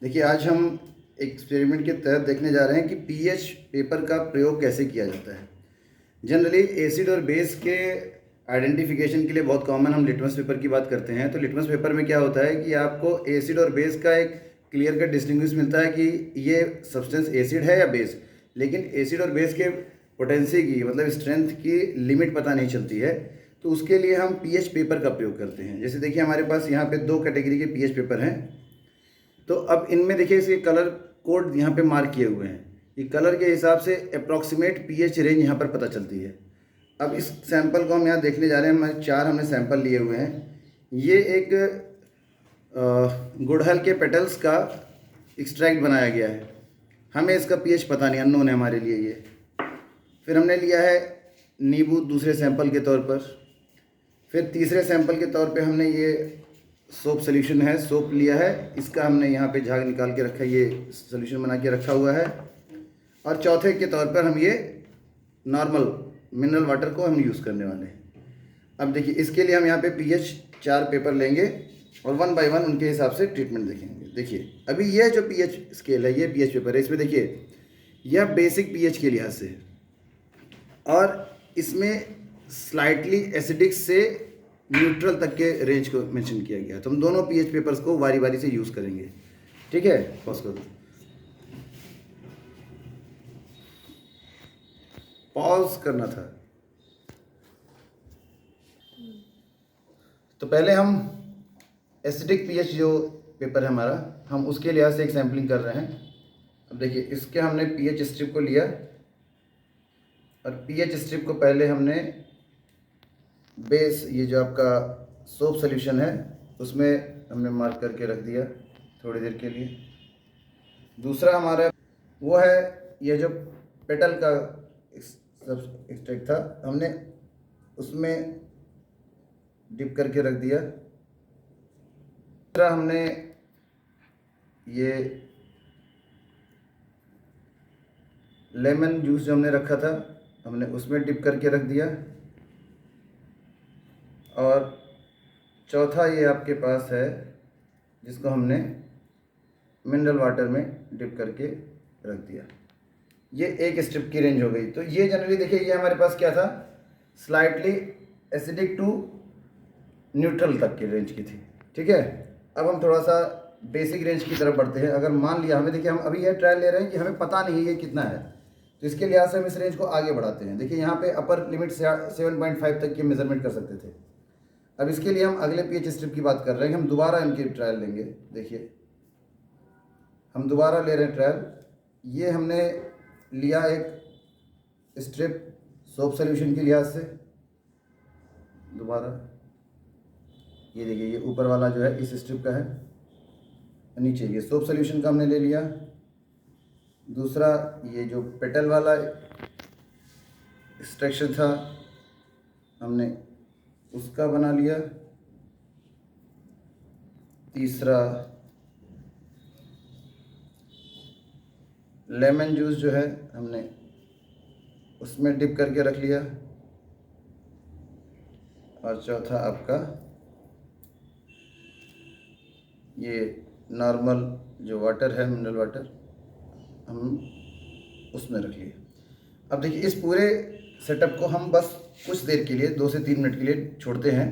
देखिए, आज हम एक्सपेरिमेंट के तहत देखने जा रहे हैं कि पीएच पेपर का प्रयोग कैसे किया जाता है। जनरली एसिड और बेस के आइडेंटिफिकेशन के लिए बहुत कॉमन हम लिटमस पेपर की बात करते हैं। तो लिटमस पेपर में क्या होता है कि आपको एसिड और बेस का एक क्लियर कट डिस्टिंग्विश मिलता है कि ये सब्सटेंस एसिड है या बेस। लेकिन एसिड और बेस के पोटेंसी की मतलब स्ट्रेंथ की लिमिट पता नहीं चलती है। तो उसके लिए हम पीएच पेपर का प्रयोग करते हैं। जैसे देखिए, हमारे पास यहाँ पे 2 कैटेगरी के पीएच पेपर हैं। तो अब इनमें देखिए, इसके कलर कोड यहाँ पे मार्क किए हुए हैं। ये कलर के हिसाब से अप्रॉक्सीमेट पीएच रेंज यहाँ पर पता चलती है। अब इस सैंपल को हम यहाँ देखने जा रहे हैं। हमारे 4 हमने सैंपल लिए हुए हैं। ये एक गुड़हल के पेटल्स का एक्सट्रैक्ट बनाया गया है। हमें इसका पीएच पता नहीं, अननोन है हमारे लिए ये। फिर हमने लिया है नींबू दूसरे सैंपल के तौर पर। फिर तीसरे सैंपल के तौर पे हमने ये सोप सोल्यूशन है, सोप लिया है। इसका हमने यहाँ पे झाग निकाल के रखा है, ये सोल्यूशन बना के रखा हुआ है। और चौथे के तौर पर हम ये नॉर्मल मिनरल वाटर को हम यूज़ करने वाले हैं। अब देखिए, इसके लिए हम यहाँ पे पीएच 4 पेपर लेंगे और 1 बाय 1 उनके हिसाब से ट्रीटमेंट देखेंगे। देखिए, अभी यह जो पीएच स्केल है, ये पीएच पेपर है। इसमें देखिए, यह बेसिक पीएच के लिहाज से है और इसमें स्लाइटली एसिडिक से न्यूट्रल तक के रेंज को मेंशन किया गया। तो हम दोनों पीएच पेपर्स को बारी बारी से यूज़ करेंगे। ठीक है, पॉज कर दो। पॉज करना था। तो पहले हम एसिडिक पीएच जो पेपर है हमारा, हम उसके लिहाज से एक सैम्पलिंग कर रहे हैं। अब देखिए, इसके हमने पीएच स्ट्रिप को लिया और पीएच स्ट्रिप को पहले हमने बेस, ये जो आपका सोप सोल्यूशन है, उसमें हमने मार्क करके रख दिया थोड़ी देर के लिए। दूसरा हमारा वो है ये जो पेटल का एक्सट्रैक्ट था, हमने उसमें डिप करके रख दिया। तीसरा हमने ये लेमन जूस जो हमने रखा था, हमने उसमें डिप करके रख दिया। और चौथा ये आपके पास है जिसको हमने मिनरल वाटर में डिप करके रख दिया। ये एक स्ट्रिप की रेंज हो गई। तो ये जनरली देखिए, ये हमारे पास क्या था, स्लाइटली एसिडिक टू न्यूट्रल तक की रेंज की थी। ठीक है, अब हम थोड़ा सा बेसिक रेंज की तरफ बढ़ते हैं। अगर मान लिया हमें, देखिए हम अभी ये ट्रायल ले रहे हैं कि हमें पता नहीं ये कितना है, तो इसके लिहाज से हम इस रेंज को आगे बढ़ाते हैं। देखिए, यहाँ पे अपर लिमिट 7.5 तक की मेजरमेंट कर सकते थे। अब इसके लिए हम अगले पीएच स्ट्रिप की बात कर रहे हैं। हम दोबारा इनकी ट्रायल लेंगे। देखिए, हम दोबारा ले रहे हैं ट्रायल। ये हमने लिया एक स्ट्रिप सोप सोल्यूशन के लिहाज से। दोबारा ये देखिए, ये ऊपर वाला जो है इस स्ट्रिप का है, नीचे ये सोप सोल्यूशन का हमने ले लिया। दूसरा ये जो पेटल वाला एक्सट्रैक्शन था, हमने उसका बना लिया। तीसरा लेमन जूस जो है, हमने उसमें डिप करके रख लिया। और चौथा आपका ये नॉर्मल जो वाटर है, मिनरल वाटर, हम उसमें रख लिए। अब देखिए, इस पूरे सेटअप को हम बस कुछ देर के लिए 2 से 3 मिनट के लिए छोड़ते हैं,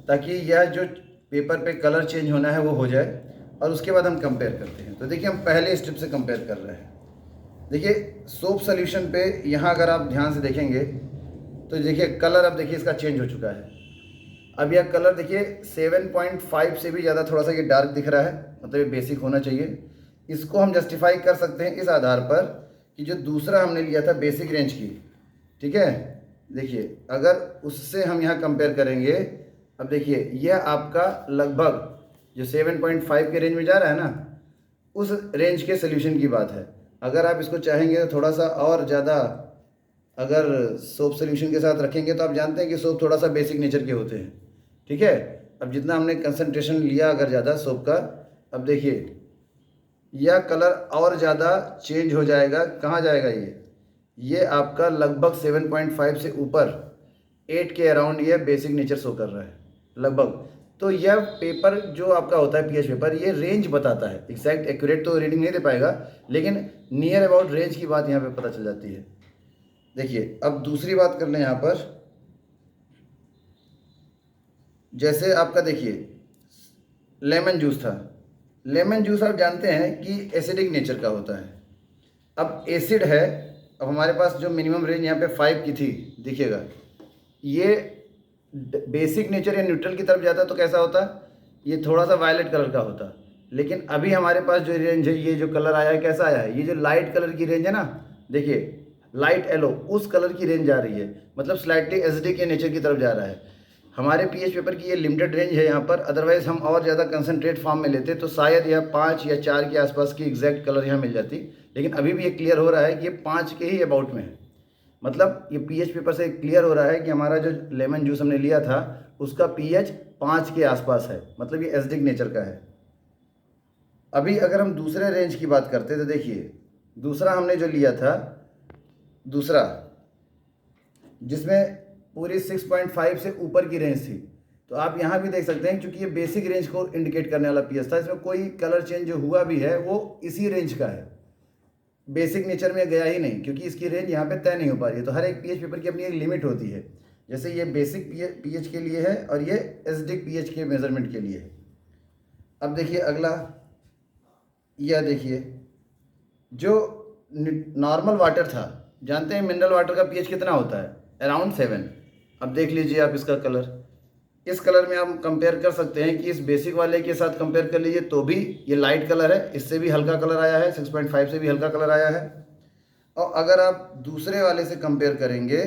ताकि यह जो पेपर पे कलर चेंज होना है वो हो जाए। और उसके बाद हम कंपेयर करते हैं। तो देखिए, हम पहले स्टेप से कंपेयर कर रहे हैं। देखिए, सोप सोल्यूशन पे यहाँ अगर आप ध्यान से देखेंगे तो देखिए, कलर अब देखिए इसका चेंज हो चुका है। अब यह कलर देखिए 7.5 से भी ज़्यादा थोड़ा सा ये डार्क दिख रहा है, मतलब ये बेसिक होना चाहिए। इसको हम जस्टिफाई कर सकते हैं इस आधार पर कि जो दूसरा हमने लिया था बेसिक रेंज की, ठीक है, देखिए अगर उससे हम यहाँ कंपेयर करेंगे, अब देखिए यह आपका लगभग जो 7.5 के रेंज में जा रहा है ना, उस रेंज के सोल्यूशन की बात है। अगर आप इसको चाहेंगे तो थोड़ा सा और ज़्यादा अगर सोप सोल्यूशन के साथ रखेंगे, तो आप जानते हैं कि सोप थोड़ा सा बेसिक नेचर के होते हैं। ठीक है, अब जितना हमने कंसंट्रेशन लिया अगर ज़्यादा सोप का, अब देखिए यह कलर और ज़्यादा चेंज हो जाएगा। कहाँ जाएगा ये आपका लगभग 7.5 से ऊपर 8 के अराउंड ये बेसिक नेचर शो कर रहा है लगभग। तो यह पेपर जो आपका होता है पीएच पेपर, ये रेंज बताता है। एग्जैक्ट एक्यूरेट तो रीडिंग नहीं दे पाएगा, लेकिन नियर अबाउट रेंज की बात यहाँ पे पता चल जाती है। देखिए अब दूसरी बात कर लें यहाँ पर, जैसे आपका देखिए लेमन जूस था। लेमन जूस आप जानते हैं कि एसिडिक नेचर का होता है। अब एसिड है, अब हमारे पास जो मिनिमम रेंज यहाँ पे 5 की थी, देखिएगा ये बेसिक नेचर या न्यूट्रल की तरफ जाता तो कैसा होता, ये थोड़ा सा वायलेट कलर का होता। लेकिन अभी हमारे पास जो रेंज है, ये जो कलर आया है कैसा आया है, ये जो लाइट कलर की रेंज है ना, देखिए लाइट येलो, उस कलर की रेंज जा रही है, मतलब स्लाइटली एसिडिक के नेचर की तरफ जा रहा है। हमारे पीएच पेपर की ये लिमिटेड रेंज है यहाँ पर, अदरवाइज हम और ज़्यादा कंसनट्रेट फॉर्म में लेते तो शायद यह 5 या 4 के आसपास की एग्जैक्ट कलर यहाँ मिल जाती। लेकिन अभी भी ये क्लियर हो रहा है कि ये 5 के ही अबाउट में है। मतलब ये पीएच पेपर से क्लियर हो रहा है कि हमारा जो लेमन जूस हमने लिया था उसका पीएच 5 के आसपास है, मतलब ये एसिडिक नेचर का है। अभी अगर हम दूसरे रेंज की बात करते तो देखिए दूसरा हमने जो लिया था, दूसरा जिसमें पूरी 6.5 से ऊपर की रेंज थी, तो आप यहाँ भी देख सकते हैं क्योंकि ये बेसिक रेंज को इंडिकेट करने वाला पीएच था, इसमें कोई कलर चेंज जो हुआ भी है वो इसी रेंज का है, बेसिक नेचर में गया ही नहीं, क्योंकि इसकी रेंज यहाँ पे तय नहीं हो पा रही है। तो हर एक पीएच पेपर की अपनी एक लिमिट होती है, जैसे ये बेसिक पीएच के लिए है और ये एसिडिक पीएच के मेजरमेंट के लिए है। अब देखिए अगला, यह देखिए जो नॉर्मल वाटर था, जानते हैं मिनरल वाटर का पीएच कितना होता है, अराउंड 7। अब देख लीजिए आप इसका कलर, इस कलर में आप कंपेयर कर सकते हैं कि इस बेसिक वाले के साथ कंपेयर कर लीजिए तो भी ये लाइट कलर है, इससे भी हल्का कलर आया है, 6.5 से भी हल्का कलर आया है। और अगर आप दूसरे वाले से कंपेयर करेंगे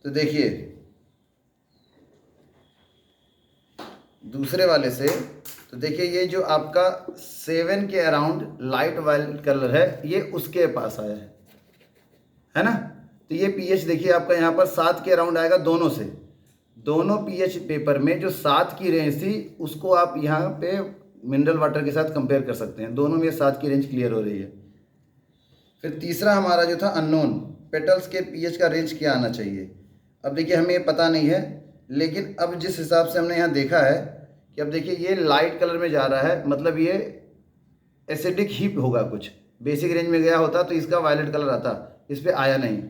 तो देखिए दूसरे वाले से, तो देखिए ये जो आपका 7 के अराउंड लाइट वायलेट कलर है, ये उसके पास आया है ना। तो ये पीएच देखिए आपका यहाँ पर 7 के अराउंड आएगा दोनों से। दोनों पीएच पेपर में जो 7 की रेंज थी उसको आप यहाँ पे मिनरल वाटर के साथ कंपेयर कर सकते हैं, दोनों में 7 की रेंज क्लियर हो रही है। फिर तीसरा हमारा जो था अननोन, पेटल्स के पीएच का रेंज क्या आना चाहिए। अब देखिए हमें ये पता नहीं है, लेकिन अब जिस हिसाब से हमने यहाँ देखा है कि अब देखिए ये लाइट कलर में जा रहा है, मतलब ये एसिडिक ही होगा, कुछ बेसिक रेंज में गया होता तो इसका वायलेट कलर आता, इस पर आया नहीं।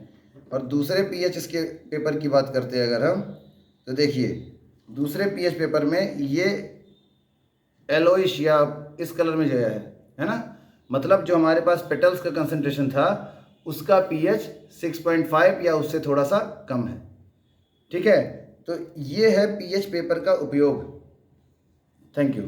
और दूसरे पीएच इसके पेपर की बात करते हैं अगर हम, तो देखिए दूसरे पीएच पेपर में ये येलोइश या इस कलर में गया है ना, मतलब जो हमारे पास पेटल्स का कंसंट्रेशन था उसका पीएच 6.5 या उससे थोड़ा सा कम है। ठीक है, तो ये है पीएच पेपर का उपयोग। Thank you.